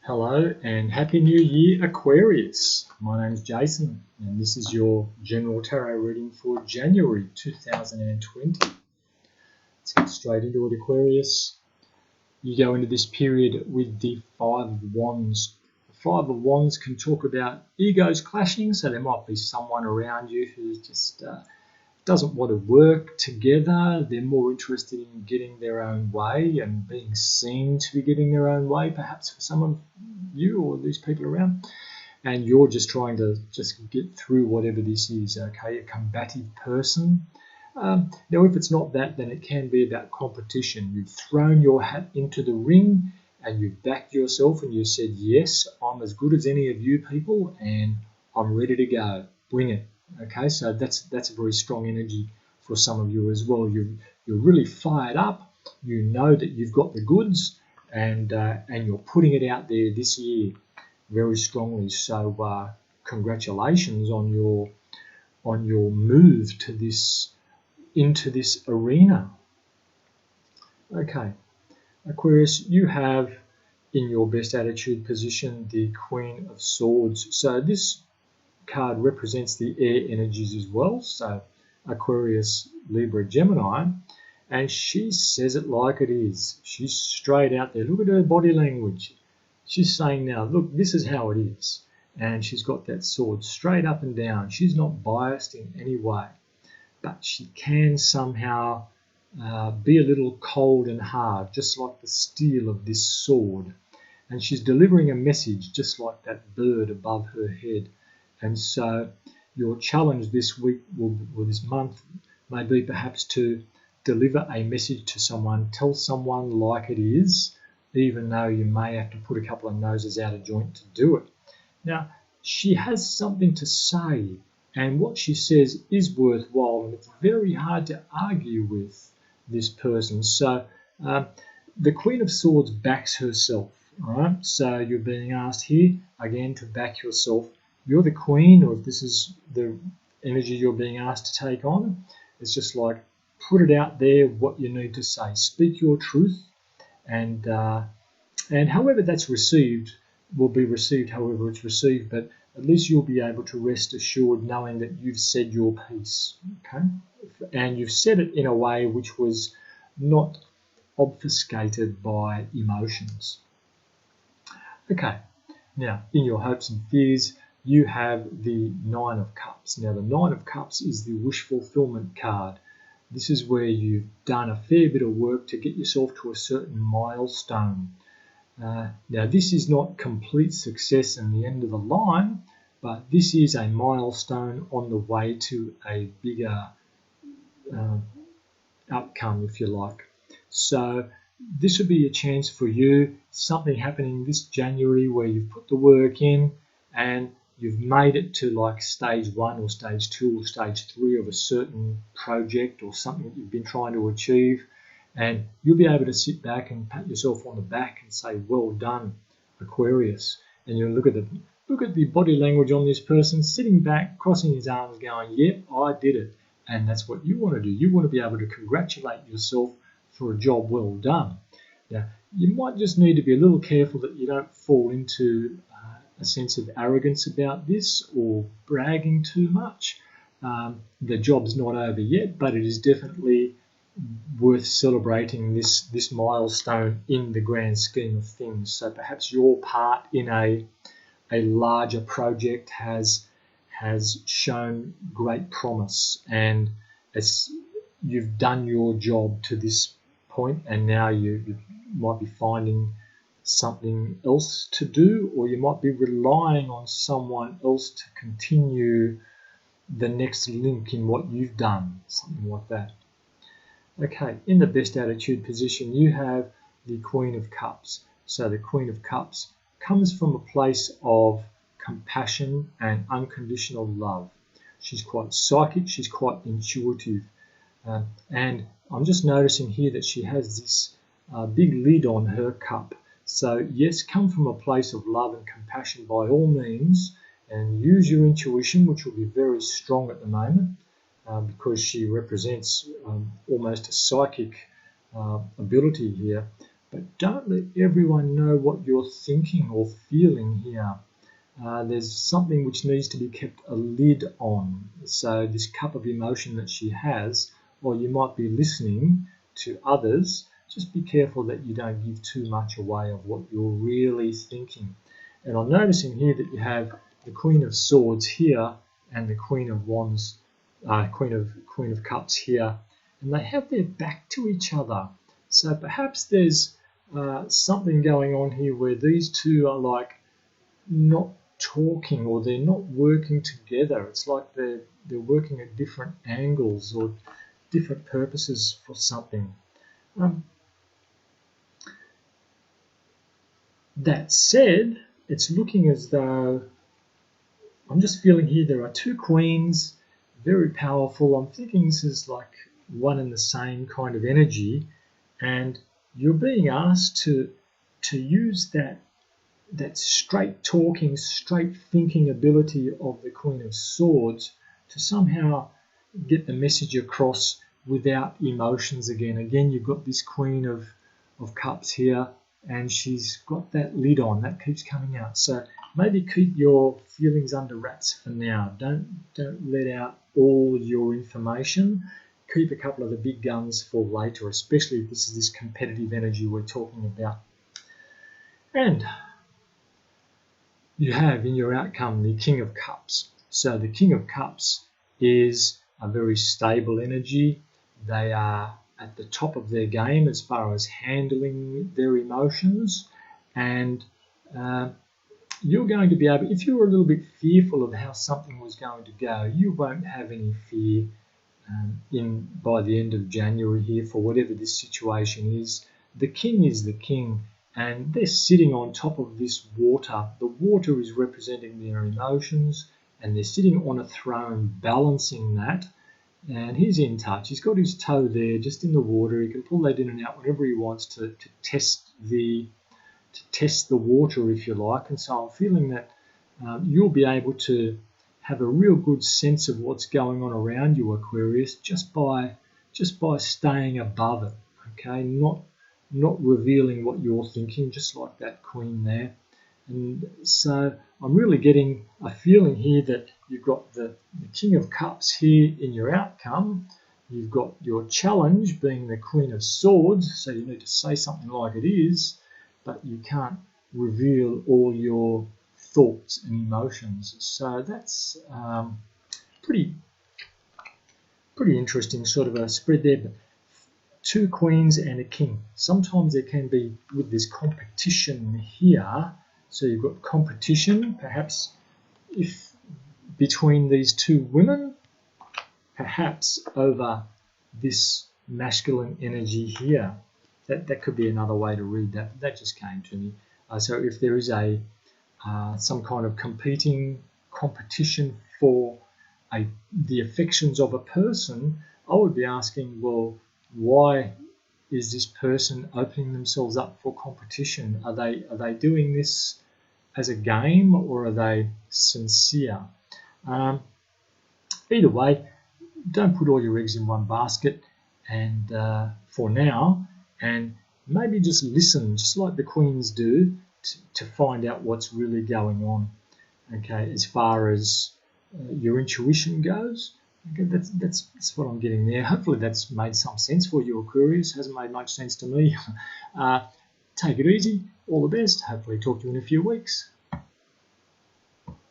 Hello and Happy New Year, Aquarius. My name is Jason and this is your general tarot reading for January 2020. Let's get straight into it, Aquarius. You go into this period with the Five of Wands. The Five of Wands can talk about egos clashing, so there might be someone around you who just doesn't want to work together. They're more interested in getting their own way and being seen to be getting their own way, perhaps for some of you or these people around. And you're just trying to just get through whatever this is, okay? A combative person. Now, if it's not that, then it can be about competition. You've thrown your hat into the ring and you've backed yourself and you said, yes, I'm as good as any of you people and I'm ready to go. Bring it. Okay, so that's a very strong energy for some of you as well. You're really fired up. You know that you've got the goods, and you're putting it out there this year very strongly. So congratulations on your move to into this arena. Okay, Aquarius, you have in your best attitude position the Queen of Swords. So this card represents the air energies as well, so Aquarius, Libra, Gemini, and she says it like it is. She's straight out there. Look at her body language. She's saying now, look, this is how it is, and she's got that sword straight up and down. She's not biased in any way, but she can somehow be a little cold and hard, just like the steel of this sword, and she's delivering a message just like that bird above her head. And so your challenge this week or this month may be perhaps to deliver a message to someone, tell someone like it is, even though you may have to put a couple of noses out of joint to do it. Now, she has something to say, and what she says is worthwhile, and it's very hard to argue with this person. So the Queen of Swords backs herself, all right? So you're being asked here, again, to back yourself. You're the queen, or if this is the energy you're being asked to take on, it's just like put it out there what you need to say. Speak your truth, and however that's received will be received however it's received, but at least you'll be able to rest assured knowing that you've said your piece, okay? And you've said it in a way which was not obfuscated by emotions. Okay, now in your hopes and fears, you have the Nine of Cups. Now, the Nine of Cups is the wish fulfillment card. This is where you've done a fair bit of work to get yourself to a certain milestone. Now, this is not complete success and the end of the line, but this is a milestone on the way to a bigger outcome, if you like. So this would be a chance for you, something happening this January where you've put the work in and you've made it to like stage 1 or stage 2 or stage 3 of a certain project or something that you've been trying to achieve, and you'll be able to sit back and pat yourself on the back and say, well done, Aquarius. And you'll look at the body language on this person sitting back, crossing his arms, going, yep, I did it. And that's what you want to do. You want to be able to congratulate yourself for a job well done. Now, you might just need to be a little careful that you don't fall into a sense of arrogance about this or bragging too much. The job's not over yet, but it is definitely worth celebrating this milestone in the grand scheme of things. So perhaps your part in a larger project has shown great promise, and you've done your job to this point, and now you might be finding something else to do, or you might be relying on someone else to continue the next link in what you've done, something like that. Okay, in the best attitude position, you have the Queen of Cups. So the Queen of Cups comes from a place of compassion and unconditional love. She's quite psychic, she's quite intuitive. And I'm just noticing here that she has this big lid on her cup. So yes, come from a place of love and compassion by all means, and use your intuition, which will be very strong at the moment, because she represents almost a psychic ability here. but don't let everyone know what you're thinking or feeling here. There's something which needs to be kept a lid on. So this cup of emotion that she has, while you might be listening to others, just be careful that you don't give too much away of what you're really thinking. And I'm noticing here that you have the Queen of Swords here and the Queen of Wands, Queen of Cups here, and they have their back to each other. So perhaps there's something going on here where these two are like not talking, or they're not working together. It's like they're working at different angles or different purposes for something. That said, it's looking as though I'm just feeling here there are two queens, very powerful. I'm thinking this is like one and the same kind of energy, and you're being asked to use that straight talking, straight thinking ability of the Queen of Swords to somehow get the message across without emotions again. Again, you've got this Queen of Cups here, and she's got that lid on. That keeps coming out. So maybe keep your feelings under wraps for now. Don't let out all your information. Keep a couple of the big guns for later, especially if this is this competitive energy we're talking about. And you have in your outcome the King of Cups. So the King of Cups is a very stable energy. They are at the top of their game as far as handling their emotions, and you're going to be able, if you were a little bit fearful of how something was going to go, you won't have any fear by the end of January here for whatever this situation is. The King is the King, and they're sitting on top of this water. The water is representing their emotions, and they're sitting on a throne balancing that. And he's in touch. He's got his toe there just in the water. He can pull that in and out whenever he wants to test the water, if you like. And so I'm feeling that you'll be able to have a real good sense of what's going on around you, Aquarius, just by staying above it. Okay, not revealing what you're thinking, just like that Queen there. And so I'm really getting a feeling here that you've got the King of Cups here in your outcome. You've got your challenge being the Queen of Swords, so you need to say something like it is, but you can't reveal all your thoughts and emotions. So that's pretty interesting sort of a spread there. But two queens and a king. Sometimes there can be, with this competition here, so you've got competition, perhaps if between these two women, perhaps over this masculine energy here. That could be another way to read that. That just came to me. So if there is some kind of competition for the affections of a person, I would be asking, well, why is this person opening themselves up for competition? Are they doing this as a game, or are they sincere? Either way, don't put all your eggs in one basket, and for now, and maybe just listen, just like the queens do, to find out what's really going on. Okay, as far as your intuition goes. Okay, that's what I'm getting there. Hopefully that's made some sense for you, Aquarius. Hasn't made much sense to me. Take it easy. All the best. Hopefully talk to you in a few weeks.